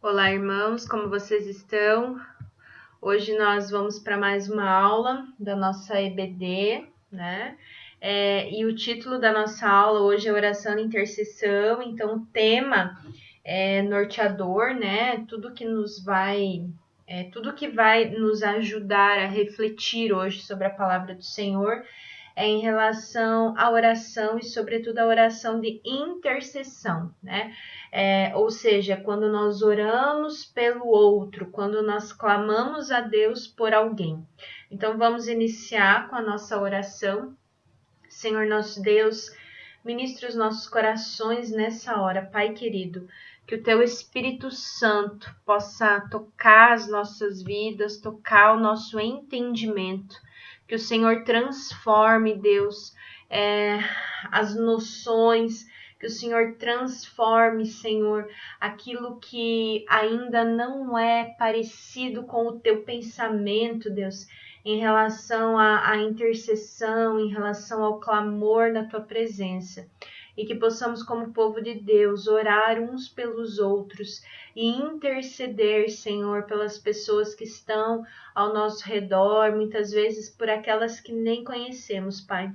Olá, irmãos, como vocês estão? Hoje nós vamos para mais uma aula da nossa EBD, né? E o título da nossa aula hoje é Oração de Intercessão, então o tema é norteador, né? Tudo que vai nos ajudar a refletir hoje sobre a palavra do Senhor em relação à oração e, sobretudo, a oração de intercessão, né? Ou seja, quando nós oramos pelo outro, quando nós clamamos a Deus por alguém. Então, vamos iniciar com a nossa oração. Senhor nosso Deus, ministre os nossos corações nessa hora, Pai querido, que o Teu Espírito Santo possa tocar as nossas vidas, tocar o nosso entendimento, que o Senhor transforme, Deus, as noções, que o Senhor transforme, Senhor, aquilo que ainda não é parecido com o Teu pensamento, Deus, em relação à intercessão, em relação ao clamor na Tua presença. E que possamos, como povo de Deus, orar uns pelos outros e interceder, Senhor, pelas pessoas que estão ao nosso redor, muitas vezes por aquelas que nem conhecemos, Pai.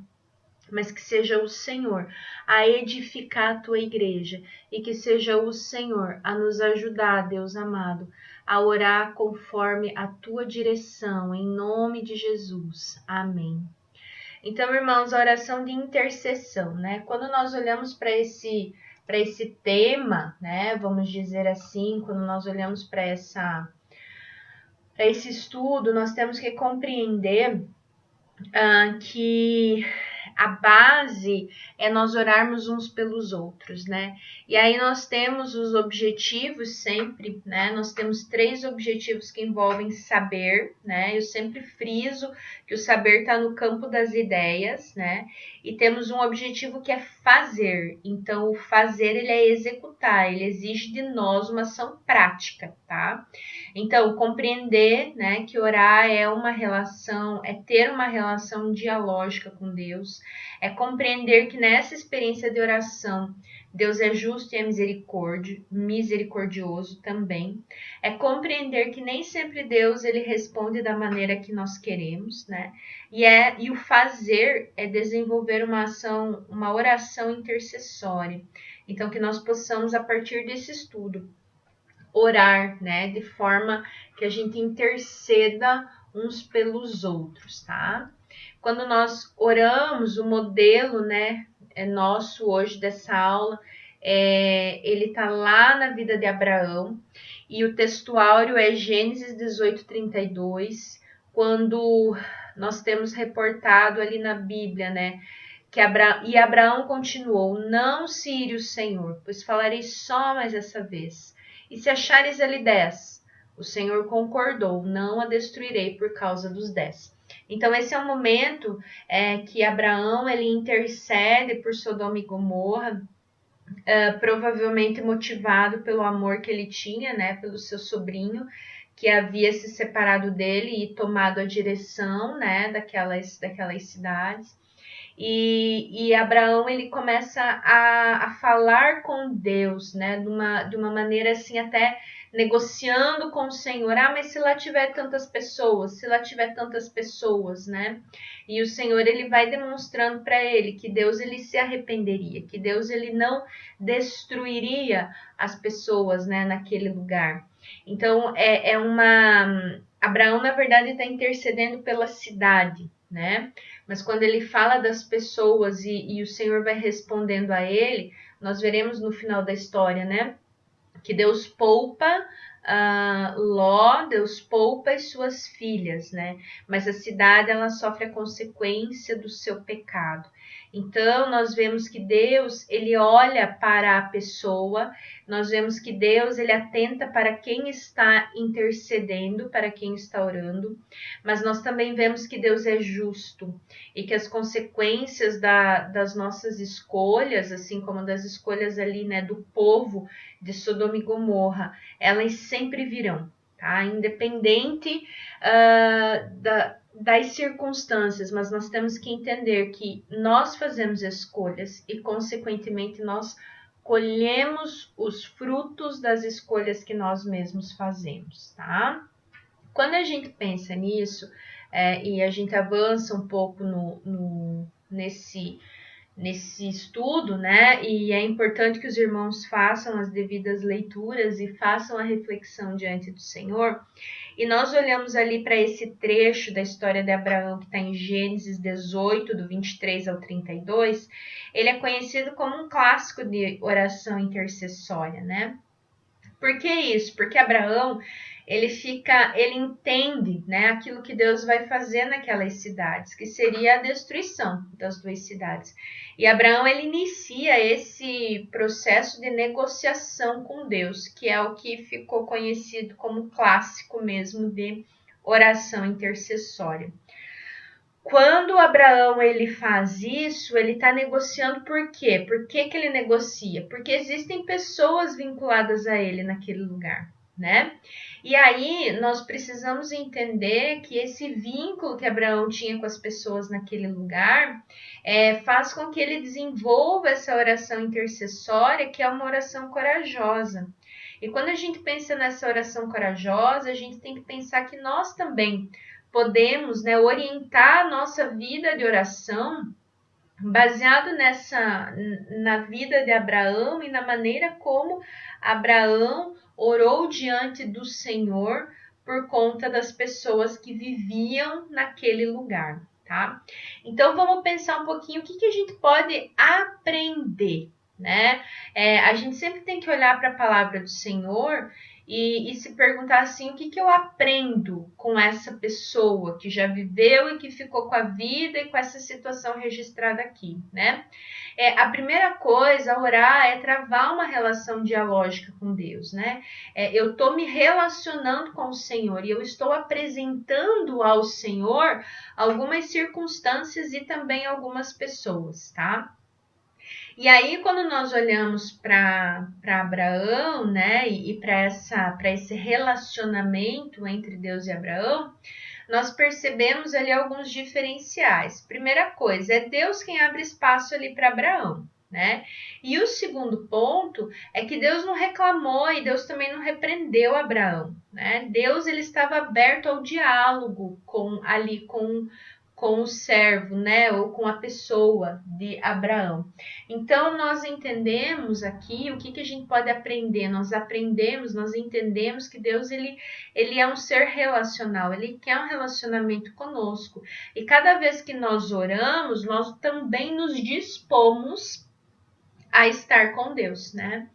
Mas que seja o Senhor a edificar a Tua igreja e que seja o Senhor a nos ajudar, Deus amado, a orar conforme a Tua direção, em nome de Jesus. Amém. Então, irmãos, a oração de intercessão, né? Quando nós olhamos para esse tema, né? Vamos dizer assim, quando nós olhamos para esse estudo, nós temos que compreender que a base é nós orarmos uns pelos outros, né? E aí nós temos os objetivos sempre, né? Nós temos 3 objetivos que envolvem saber, né? Eu sempre friso que o saber está no campo das ideias, né? E temos um objetivo que é fazer. Então, o fazer, ele é executar, ele exige de nós uma ação prática, tá? Então, compreender, né, que orar é uma relação, é ter uma relação dialógica com Deus, é compreender que nessa experiência de oração, Deus é justo e é misericordioso também. É compreender que nem sempre Deus ele responde da maneira que nós queremos, né? E o fazer é desenvolver uma oração intercessória. Então, que nós possamos, a partir desse estudo, orar, né, de forma que a gente interceda uns pelos outros, tá? Quando nós oramos, o modelo, né, nosso hoje dessa aula, ele tá lá na vida de Abraão, e o textuário é Gênesis 18:32, quando nós temos reportado ali na Bíblia, né, que Abraão continuou: não se ire o Senhor, pois falarei só mais essa vez. E se achares ali 10, o Senhor concordou: não a destruirei por causa dos 10. Então esse é o momento que Abraão ele intercede por Sodoma e Gomorra, provavelmente motivado pelo amor que ele tinha, né, pelo seu sobrinho, que havia se separado dele e tomado a direção, né, daquelas cidades. E Abraão ele começa a falar com Deus, né, de uma maneira assim até negociando com o Senhor. Mas se lá tiver tantas pessoas, né? E o Senhor ele vai demonstrando para ele que Deus ele se arrependeria, que Deus ele não destruiria as pessoas, né, naquele lugar. Então Abraão na verdade está intercedendo pela cidade, né? Mas quando ele fala das pessoas e o Senhor vai respondendo a ele, nós veremos no final da história, né? Que Deus poupa Ló, Deus poupa as suas filhas, né? Mas a cidade, ela sofre a consequência do seu pecado. Então, nós vemos que Deus, ele olha para a pessoa, nós vemos que Deus, ele atenta para quem está intercedendo, para quem está orando, mas nós também vemos que Deus é justo e que as consequências das nossas escolhas, assim como das escolhas ali, né, do povo de Sodoma e Gomorra, elas sempre virão, tá? Independente das circunstâncias, mas nós temos que entender que nós fazemos escolhas e, consequentemente, nós colhemos os frutos das escolhas que nós mesmos fazemos, tá? Quando a gente pensa nisso, e a gente avança um pouco nesse estudo, né? E é importante que os irmãos façam as devidas leituras e façam a reflexão diante do Senhor. E nós olhamos ali para esse trecho da história de Abraão, que está em Gênesis 18, do 23 ao 32, ele é conhecido como um clássico de oração intercessória, né? Por que isso? Porque Abraão, ele entende, né, aquilo que Deus vai fazer naquelas cidades, que seria a destruição das duas cidades. E Abraão, ele inicia esse processo de negociação com Deus, que é o que ficou conhecido como clássico mesmo de oração intercessória. Quando Abraão ele faz isso, ele está negociando por quê? Por que ele negocia? Porque existem pessoas vinculadas a ele naquele lugar, né? E aí nós precisamos entender que esse vínculo que Abraão tinha com as pessoas naquele lugar faz com que ele desenvolva essa oração intercessória, que é uma oração corajosa. E quando a gente pensa nessa oração corajosa, a gente tem que pensar que nós também podemos, né, orientar a nossa vida de oração baseado na vida de Abraão e na maneira como Abraão orou diante do Senhor por conta das pessoas que viviam naquele lugar, tá? Então vamos pensar um pouquinho o que a gente pode aprender, né? A gente sempre tem que olhar para a palavra do Senhor e se perguntar assim, o que eu aprendo com essa pessoa que já viveu e que ficou com a vida e com essa situação registrada aqui, né? A primeira coisa a orar é travar uma relação dialógica com Deus, né? Eu estou me relacionando com o Senhor e eu estou apresentando ao Senhor algumas circunstâncias e também algumas pessoas, tá? E aí, quando nós olhamos para Abraão, né, e para esse relacionamento entre Deus e Abraão, nós percebemos ali alguns diferenciais. Primeira coisa, é Deus quem abre espaço ali para Abraão, né? E o segundo ponto é que Deus não reclamou e Deus também não repreendeu Abraão, né? Deus ele estava aberto ao diálogo com o servo, né, ou com a pessoa de Abraão. Então, nós entendemos aqui o que a gente pode aprender. Nós entendemos que Deus, ele é um ser relacional, ele quer um relacionamento conosco. E cada vez que nós oramos, nós também nos dispomos a estar com Deus, né?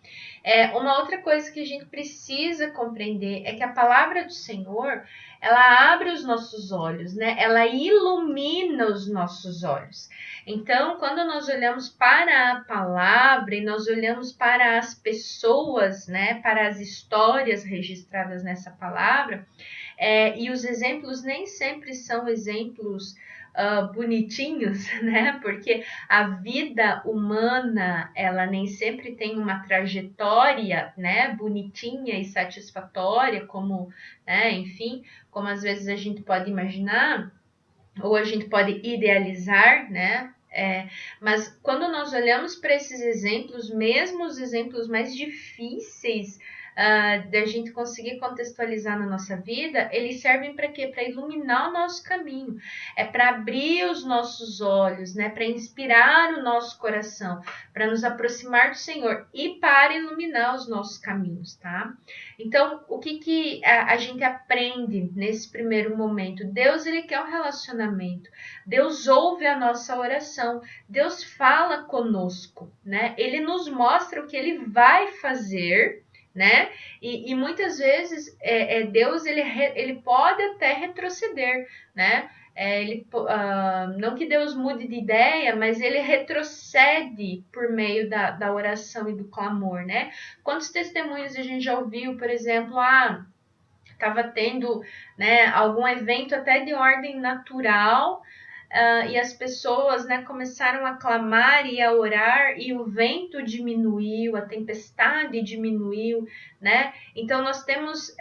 Uma outra coisa que a gente precisa compreender é que a palavra do Senhor, ela abre os nossos olhos, né? Ela ilumina os nossos olhos. Então, quando nós olhamos para a palavra e nós olhamos para as pessoas, né? Para as histórias registradas nessa palavra, e os exemplos nem sempre são exemplos bonitinhos, né? Porque a vida humana, ela nem sempre tem uma trajetória, né? Bonitinha e satisfatória, como, né? Enfim, como às vezes a gente pode imaginar, ou a gente pode idealizar, né? Mas quando nós olhamos para esses exemplos, mesmo os exemplos mais difíceis da gente conseguir contextualizar na nossa vida, eles servem para quê? Para iluminar o nosso caminho, para abrir os nossos olhos, né? Para inspirar o nosso coração, para nos aproximar do Senhor e para iluminar os nossos caminhos, tá? Então, o que a gente aprende nesse primeiro momento? Deus, ele quer um relacionamento. Deus ouve a nossa oração. Deus fala conosco, né? Ele nos mostra o que ele vai fazer, né? E muitas vezes Deus ele pode até retroceder, né? Não que Deus mude de ideia, mas ele retrocede por meio da oração e do clamor, né? Quantos testemunhos a gente já ouviu, por exemplo, estava tendo, né, algum evento até de ordem natural, e as pessoas, né, começaram a clamar e a orar e o vento diminuiu, a tempestade diminuiu, né? Então nós temos,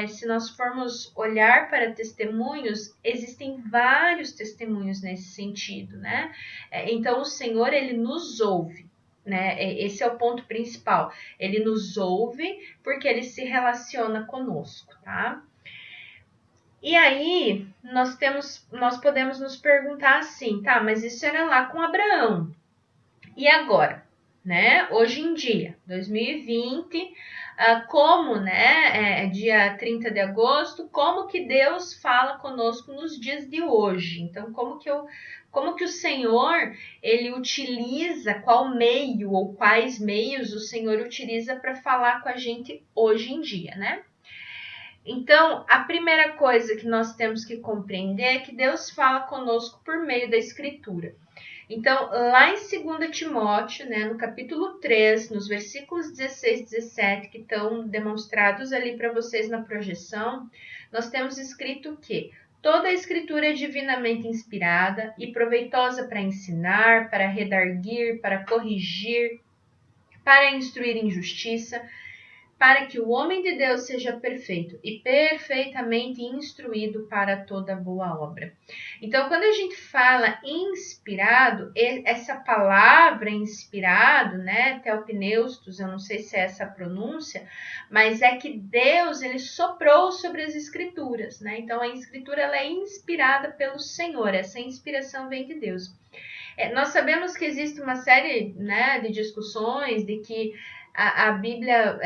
se nós formos olhar para testemunhos, existem vários testemunhos nesse sentido, né? Então o Senhor, ele nos ouve, né? Esse é o ponto principal. Ele nos ouve porque ele se relaciona conosco, tá? E aí, nós podemos nos perguntar assim, tá, mas isso era lá com Abraão. E agora, né? Hoje em dia, 2020, como, né, dia 30 de agosto, como que Deus fala conosco nos dias de hoje? Então, como que o Senhor, ele utiliza, qual meio ou quais meios o Senhor utiliza para falar com a gente hoje em dia, né? Então, a primeira coisa que nós temos que compreender é que Deus fala conosco por meio da Escritura. Então, lá em 2 Timóteo, né, no capítulo 3, nos versículos 16 e 17, que estão demonstrados ali para vocês na projeção, nós temos escrito que toda a Escritura é divinamente inspirada e proveitosa para ensinar, para redarguir, para corrigir, para instruir em justiça, para que o homem de Deus seja perfeito e perfeitamente instruído para toda boa obra. Então, quando a gente fala inspirado, essa palavra inspirado, né, theopneustos, eu não sei se é essa a pronúncia, mas é que Deus, ele soprou sobre as escrituras, né? Então, a escritura, ela é inspirada pelo Senhor, essa inspiração vem de Deus. Nós sabemos que existe uma série, né, de discussões de que a Bíblia,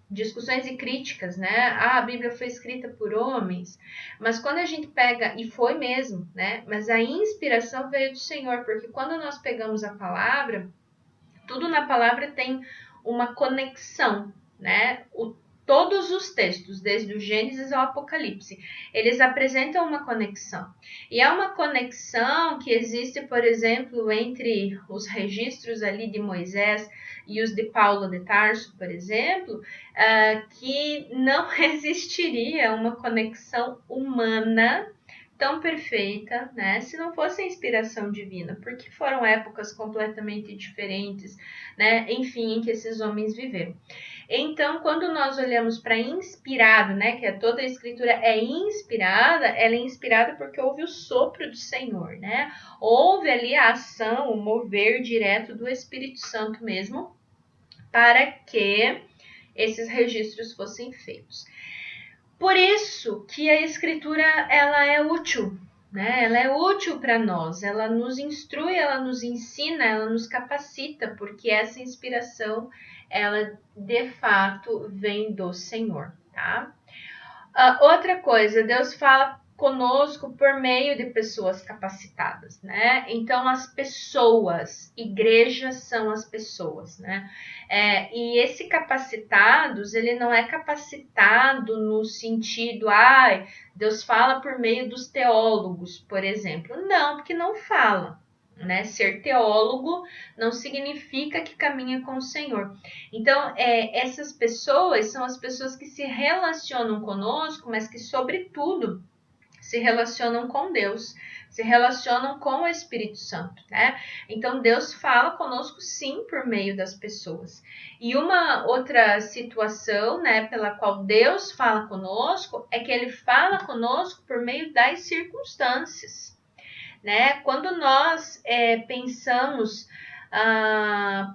discussões e críticas, né? A Bíblia foi escrita por homens, mas quando a gente pega, e foi mesmo, né? Mas a inspiração veio do Senhor, porque quando nós pegamos a palavra, tudo na palavra tem uma conexão, né? Todos os textos, desde o Gênesis ao Apocalipse, eles apresentam uma conexão. E é uma conexão que existe, por exemplo, entre os registros ali de Moisés e os de Paulo de Tarso, por exemplo, que não existiria uma conexão humana tão perfeita, né, se não fosse a inspiração divina, porque foram épocas completamente diferentes, né, enfim, em que esses homens viveram. Então, quando nós olhamos para inspirado, né, que toda a escritura é inspirada, ela é inspirada porque houve o sopro do Senhor, né, houve ali a ação, o mover direto do Espírito Santo mesmo, para que esses registros fossem feitos. Por isso que a escritura, ela é útil, né? Ela é útil para nós, ela nos instrui, ela nos ensina, ela nos capacita, porque essa inspiração, ela de fato vem do Senhor, tá? Outra coisa, Deus fala conosco por meio de pessoas capacitadas, né? Então, as pessoas, igrejas são as pessoas, né? E esse capacitados, ele não é capacitado no sentido, Deus fala por meio dos teólogos, por exemplo. Não, porque não fala, né? Ser teólogo não significa que caminha com o Senhor. Então, essas pessoas são as pessoas que se relacionam conosco, mas que, sobretudo, se relacionam com Deus, se relacionam com o Espírito Santo, né? Então, Deus fala conosco, sim, por meio das pessoas. E uma outra situação, né, pela qual Deus fala conosco, é que Ele fala conosco por meio das circunstâncias, né? Quando nós pensamos,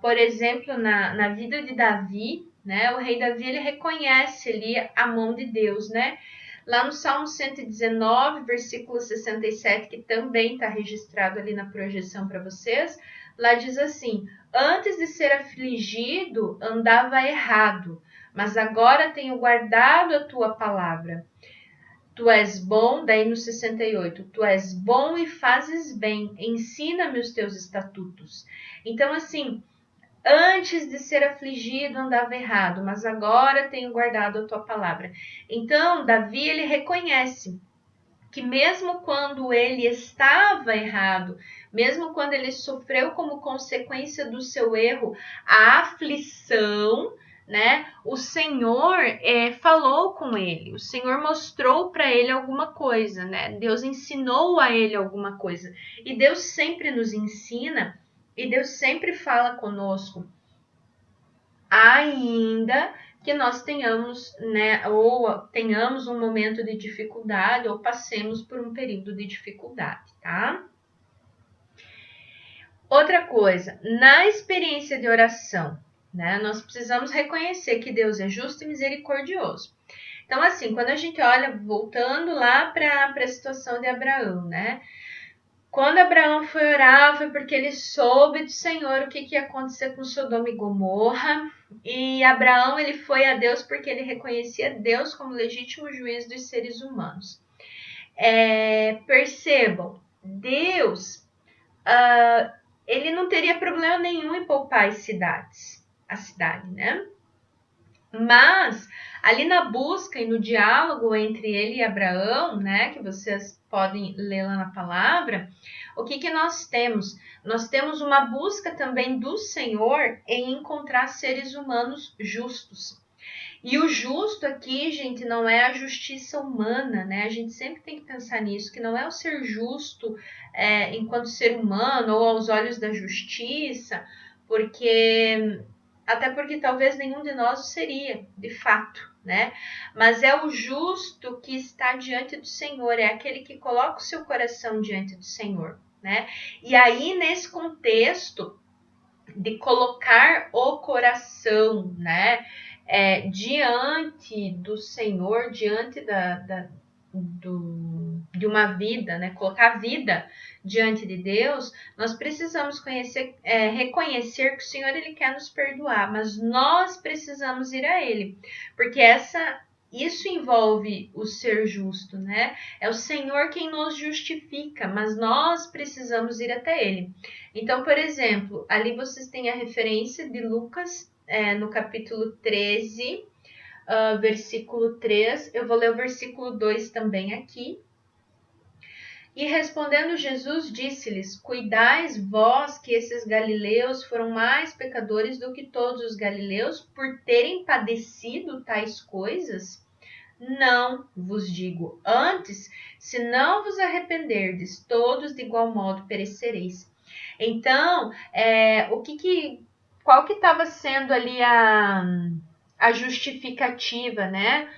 por exemplo, na vida de Davi, né? O rei Davi, ele reconhece ali a mão de Deus, né? Lá no Salmo 119, versículo 67, que também está registrado ali na projeção para vocês, lá diz assim: antes de ser afligido, andava errado, mas agora tenho guardado a tua palavra. Tu és bom, daí no 68, tu és bom e fazes bem, ensina-me os teus estatutos. Então, assim, antes de ser afligido andava errado, mas agora tenho guardado a tua palavra. Então, Davi, ele reconhece que mesmo quando ele estava errado, mesmo quando ele sofreu como consequência do seu erro a aflição, né? O Senhor falou com ele, o Senhor mostrou para ele alguma coisa, né? Deus ensinou a ele alguma coisa. E Deus sempre nos ensina e Deus sempre fala conosco, ainda que nós tenhamos, né, ou tenhamos um momento de dificuldade, ou passemos por um período de dificuldade, tá? Outra coisa, na experiência de oração, né, nós precisamos reconhecer que Deus é justo e misericordioso. Então, assim, quando a gente olha, voltando lá para a situação de Abraão, né? Quando Abraão foi orar, foi porque ele soube do Senhor o que ia acontecer com Sodoma e Gomorra. E Abraão, ele foi a Deus porque ele reconhecia Deus como legítimo juiz dos seres humanos. Percebam, Deus, ele não teria problema nenhum em poupar a cidade, né? Mas ali na busca e no diálogo entre ele e Abraão, né, que vocês podem ler lá na palavra, o que nós temos? Nós temos uma busca também do Senhor em encontrar seres humanos justos. E o justo aqui, gente, não é a justiça humana, né? A gente sempre tem que pensar nisso, que não é o ser justo enquanto ser humano ou aos olhos da justiça, até porque talvez nenhum de nós o seria, de fato, né? Mas é o justo que está diante do Senhor, é aquele que coloca o seu coração diante do Senhor, né? E aí, nesse contexto de colocar o coração, né? Diante do Senhor, diante de uma vida, né? Colocar a vida diante de Deus, nós precisamos reconhecer que o Senhor ele quer nos perdoar, mas nós precisamos ir a Ele, porque isso envolve o ser justo, né? É o Senhor quem nos justifica, mas nós precisamos ir até Ele. Então, por exemplo, ali vocês têm a referência de Lucas, no capítulo 13, versículo 3. Eu vou ler o versículo 2 também aqui. E respondendo Jesus, disse-lhes: Cuidais vós que esses galileus foram mais pecadores do que todos os galileus por terem padecido tais coisas? Não vos digo. Antes, se não vos arrependerdes, todos de igual modo perecereis. Então, qual que estava sendo ali a justificativa, né?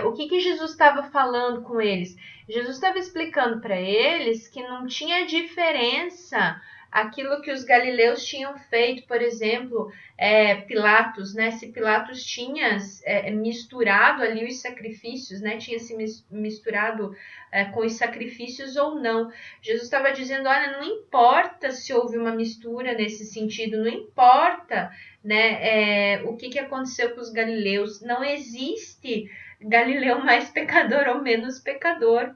O que Jesus estava falando com eles? Jesus estava explicando para eles que não tinha diferença aquilo que os galileus tinham feito, por exemplo, Pilatos, né? Se Pilatos tinha misturado ali os sacrifícios, né? Tinha se misturado com os sacrifícios ou não. Jesus estava dizendo, olha, não importa se houve uma mistura nesse sentido, não importa, né? O que aconteceu com os galileus. Não existe Galileu mais pecador ou menos pecador.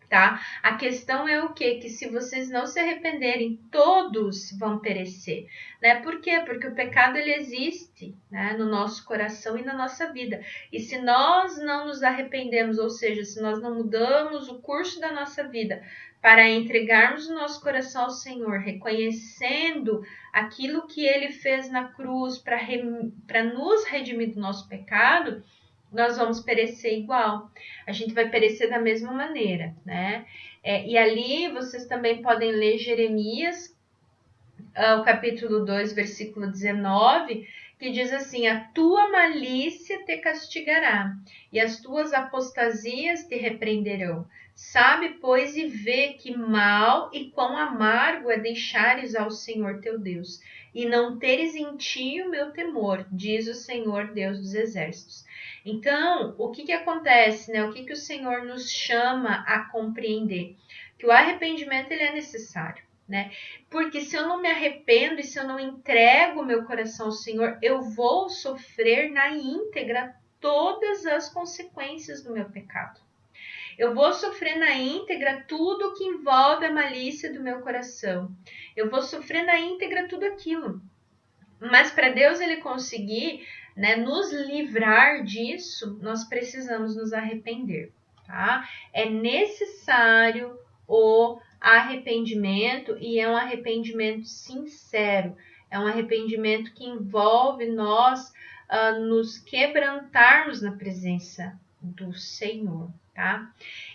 Tá? A questão é o quê? Que se vocês não se arrependerem, todos vão perecer, né? Por quê? Porque o pecado ele existe, né, no nosso coração e na nossa vida. E se nós não nos arrependemos, ou seja, se nós não mudamos o curso da nossa vida para entregarmos o nosso coração ao Senhor, reconhecendo aquilo que Ele fez na cruz para nos redimir do nosso pecado, nós vamos perecer igual. A gente vai perecer da mesma maneira, né? E ali vocês também podem ler Jeremias, o capítulo 2, versículo 19, que diz assim: a tua malícia te castigará, e as tuas apostasias te repreenderão. Sabe, pois, e vê que mal e quão amargo é deixares ao Senhor teu Deus, e não teres em ti o meu temor, diz o Senhor Deus dos exércitos. Então, o que acontece, né? O que o Senhor nos chama a compreender? Que o arrependimento ele é necessário, né? Porque se eu não me arrependo e se eu não entrego o meu coração ao Senhor, eu vou sofrer na íntegra todas as consequências do meu pecado. Eu vou sofrer na íntegra tudo que envolve a malícia do meu coração. Eu vou sofrer na íntegra tudo aquilo. Mas para Deus ele conseguir, né, nos livrar disso, nós precisamos nos arrepender, tá? É necessário o arrependimento e é um arrependimento sincero. É um arrependimento que envolve nós nos quebrantarmos na presença do Senhor, tá?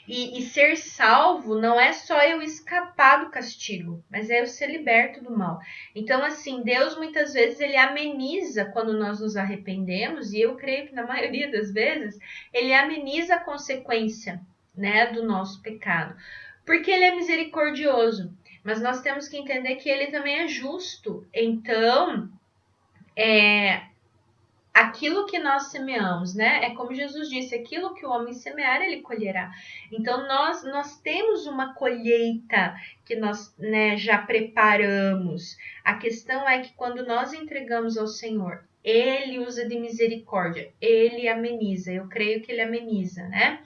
E ser salvo não é só eu escapar do castigo, mas é eu ser liberto do mal. Então, assim, Deus muitas vezes ele ameniza quando nós nos arrependemos, e eu creio que na maioria das vezes ele ameniza a consequência, né, do nosso pecado, porque ele é misericordioso. mas nós temos que entender que ele também é justo. Então, aquilo que nós semeamos, né? É como Jesus disse, aquilo que o homem semear, ele colherá. Então, nós temos uma colheita que nós, né, já preparamos. A questão é que quando nós entregamos ao Senhor, ele usa de misericórdia, ele ameniza. Eu creio que ele ameniza, né?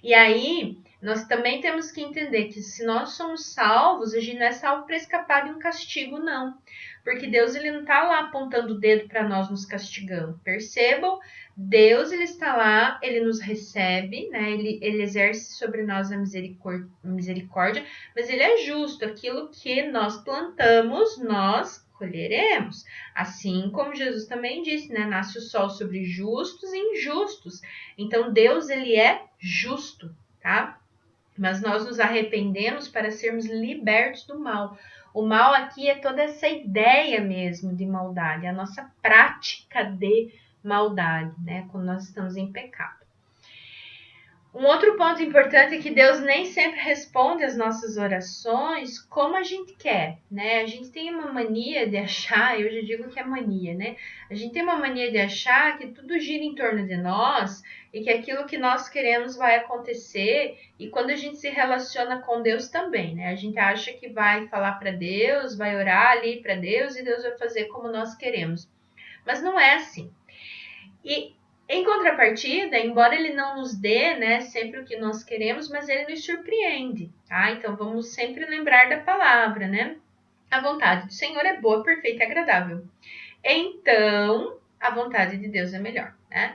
E aí, nós também temos que entender que se nós somos salvos, a gente não é salvo para escapar de um castigo, não. Porque Deus, ele não está lá apontando o dedo para nós nos castigando. Percebam, Deus, ele está lá, ele nos recebe, né? Ele exerce sobre nós a misericórdia, mas ele é justo. Aquilo que nós plantamos, nós colheremos. Assim como Jesus também disse, né? Nasce o sol sobre justos e injustos. Então, Deus, ele é justo, tá? Mas nós nos arrependemos para sermos libertos do mal. O mal aqui é toda essa ideia mesmo de maldade, a nossa prática de maldade, né? Quando nós estamos em pecado. Um outro ponto importante é que Deus nem sempre responde às nossas orações como a gente quer, né? A gente tem uma mania de achar, eu já digo que é mania, né? A gente tem uma mania de achar que tudo gira em torno de nós e que aquilo que nós queremos vai acontecer. E quando a gente se relaciona com Deus também, né? A gente acha que vai falar para Deus, vai orar ali para Deus e Deus vai fazer como nós queremos. Mas não é assim. E em contrapartida, embora ele não nos dê, né, sempre o que nós queremos, mas ele nos surpreende, tá? Então vamos sempre lembrar da palavra, né? A vontade do Senhor é boa, perfeita e agradável. Então, a vontade de Deus é melhor, né?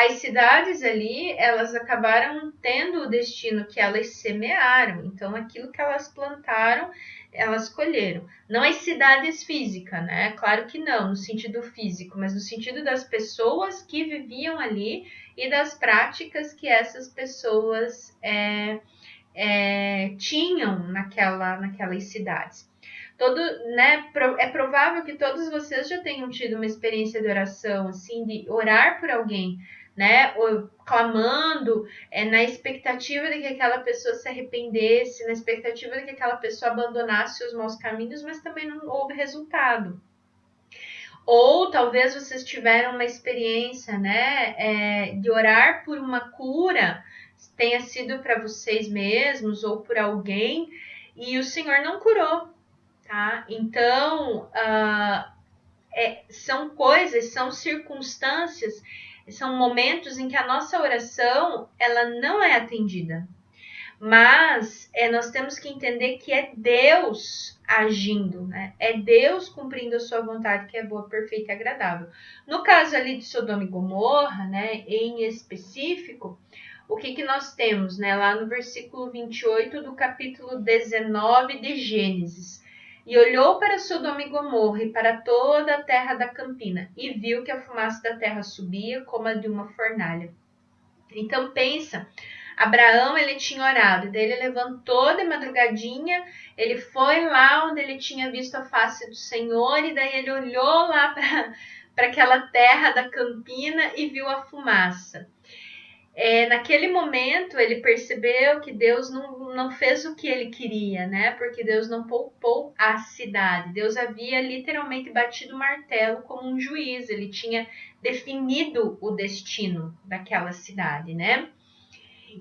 As cidades ali, elas acabaram tendo o destino que elas semearam. Então, aquilo que elas plantaram, elas colheram. Não as cidades físicas, né? Claro que não, no sentido físico, mas no sentido das pessoas que viviam ali e das práticas que essas pessoas tinham naquelas cidades. É provável que todos vocês já tenham tido uma experiência de oração, assim, de orar por alguém, né? Ou clamando, na expectativa de que aquela pessoa se arrependesse, na expectativa de que aquela pessoa abandonasse os maus caminhos, mas também não houve resultado. Ou talvez vocês tiveram uma experiência, né, de orar por uma cura, tenha sido para vocês mesmos ou por alguém, e o Senhor não curou. Tá? Então, são coisas, são circunstâncias, são momentos em que a nossa oração ela não é atendida. Mas nós temos que entender que é Deus agindo, né? É Deus cumprindo a sua vontade, que é boa, perfeita e agradável. No caso ali de Sodoma e Gomorra, né, em específico, o que nós temos, né, lá no versículo 28 do capítulo 19 de Gênesis? E olhou para Sodoma e Gomorra e para toda a terra da campina, e viu que a fumaça da terra subia como a de uma fornalha. Então pensa, Abraão ele tinha orado, daí ele levantou de madrugadinha, ele foi lá onde ele tinha visto a face do Senhor, e daí ele olhou lá para aquela terra da campina e viu a fumaça. Naquele momento ele percebeu que Deus não fez o que ele queria, né? Porque Deus não poupou a cidade. Deus havia literalmente batido o martelo como um juiz. Ele tinha definido o destino daquela cidade, né?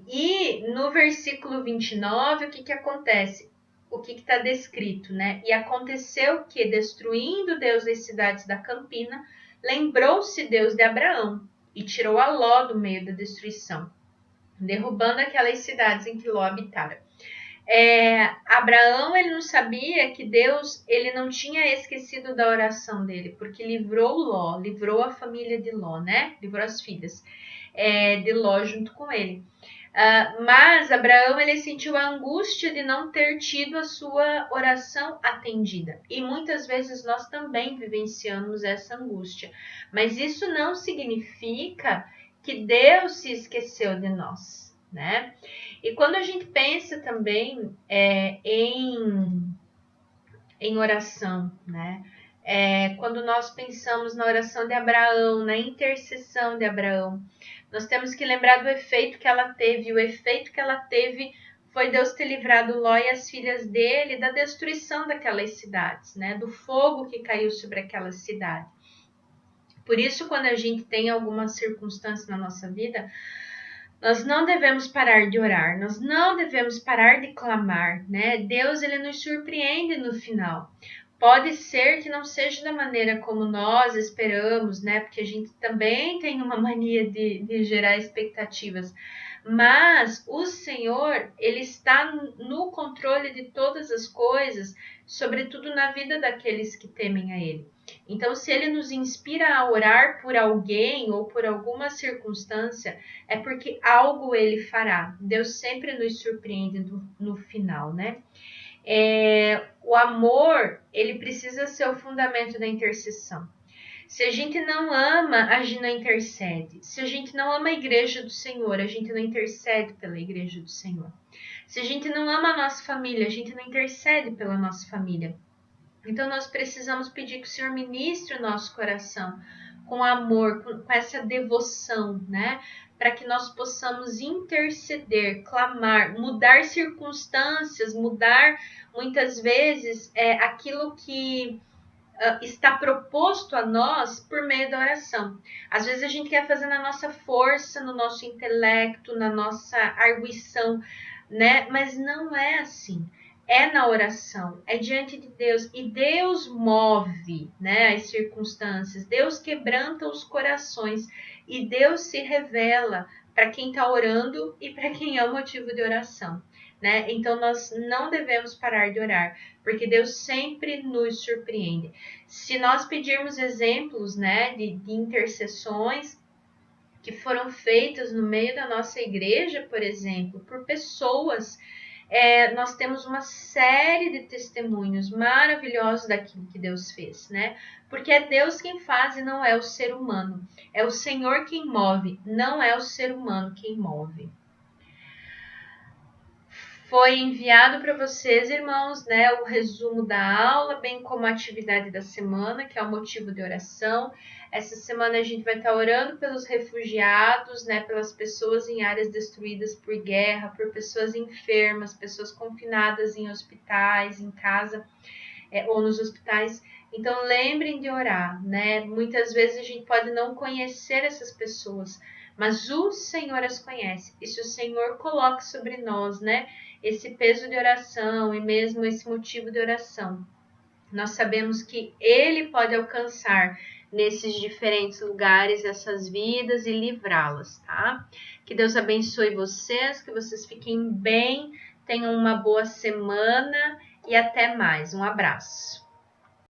E no versículo 29, o que acontece? O que está descrito, né? E aconteceu que, destruindo Deus as cidades da campina, lembrou-se Deus de Abraão e tirou a Ló do meio da destruição, derrubando aquelas cidades em que Ló habitara. Abraão ele não sabia que Deus ele não tinha esquecido da oração dele, porque livrou Ló, livrou a família de Ló, né? Livrou as filhas de Ló junto com ele. Mas Abraão ele sentiu a angústia de não ter tido a sua oração atendida. E muitas vezes nós também vivenciamos essa angústia. Mas isso não significa que Deus se esqueceu de nós, né? E quando a gente pensa também em oração, né? Quando nós pensamos na oração de Abraão, na intercessão de Abraão, nós temos que lembrar do efeito que ela teve. O efeito que ela teve foi Deus ter livrado Ló e as filhas dele da destruição daquelas cidades, né? Do fogo que caiu sobre aquela cidade. Por isso, quando a gente tem alguma circunstância na nossa vida, nós não devemos parar de orar, nós não devemos parar de clamar, né? Deus, ele nos surpreende no final. Pode ser que não seja da maneira como nós esperamos, né? Porque a gente também tem uma mania de gerar expectativas. Mas o Senhor, ele está no controle de todas as coisas, sobretudo na vida daqueles que temem a Ele. Então, se Ele nos inspira a orar por alguém ou por alguma circunstância, é porque algo Ele fará. Deus sempre nos surpreende no final, né? O amor, ele precisa ser o fundamento da intercessão. Se a gente não ama, a gente não intercede. Se a gente não ama a igreja do Senhor, a gente não intercede pela igreja do Senhor. Se a gente não ama a nossa família, a gente não intercede pela nossa família. Então, nós precisamos pedir que o Senhor ministre o nosso coração com amor, com essa devoção, né? Para que nós possamos interceder, clamar, mudar circunstâncias, mudar muitas vezes aquilo que está proposto a nós por meio da oração. Às vezes a gente quer fazer na nossa força, no nosso intelecto, na nossa arguição, né? Mas não é assim. É na oração, é diante de Deus. E Deus move, né, as circunstâncias. Deus quebranta os corações. E Deus se revela para quem está orando e para quem é o motivo de oração, né? Então nós não devemos parar de orar, porque Deus sempre nos surpreende. Se nós pedirmos exemplos, né, de intercessões que foram feitas no meio da nossa igreja, por exemplo, por pessoas, nós temos uma série de testemunhos maravilhosos daquilo que Deus fez, né? Porque é Deus quem faz e não é o ser humano. É o Senhor quem move, não é o ser humano quem move. Foi enviado para vocês, irmãos, né, o resumo da aula, bem como a atividade da semana, que é o motivo de oração. Essa semana a gente vai estar orando pelos refugiados, né, pelas pessoas em áreas destruídas por guerra, por pessoas enfermas, pessoas confinadas em hospitais, em casa ou nos hospitais. Então, lembrem de orar, né? Muitas vezes a gente pode não conhecer essas pessoas, mas o Senhor as conhece. E se o Senhor coloca sobre nós, né, esse peso de oração e mesmo esse motivo de oração, nós sabemos que Ele pode alcançar nesses diferentes lugares essas vidas e livrá-las, tá? Que Deus abençoe vocês, que vocês fiquem bem, tenham uma boa semana e até mais. Um abraço.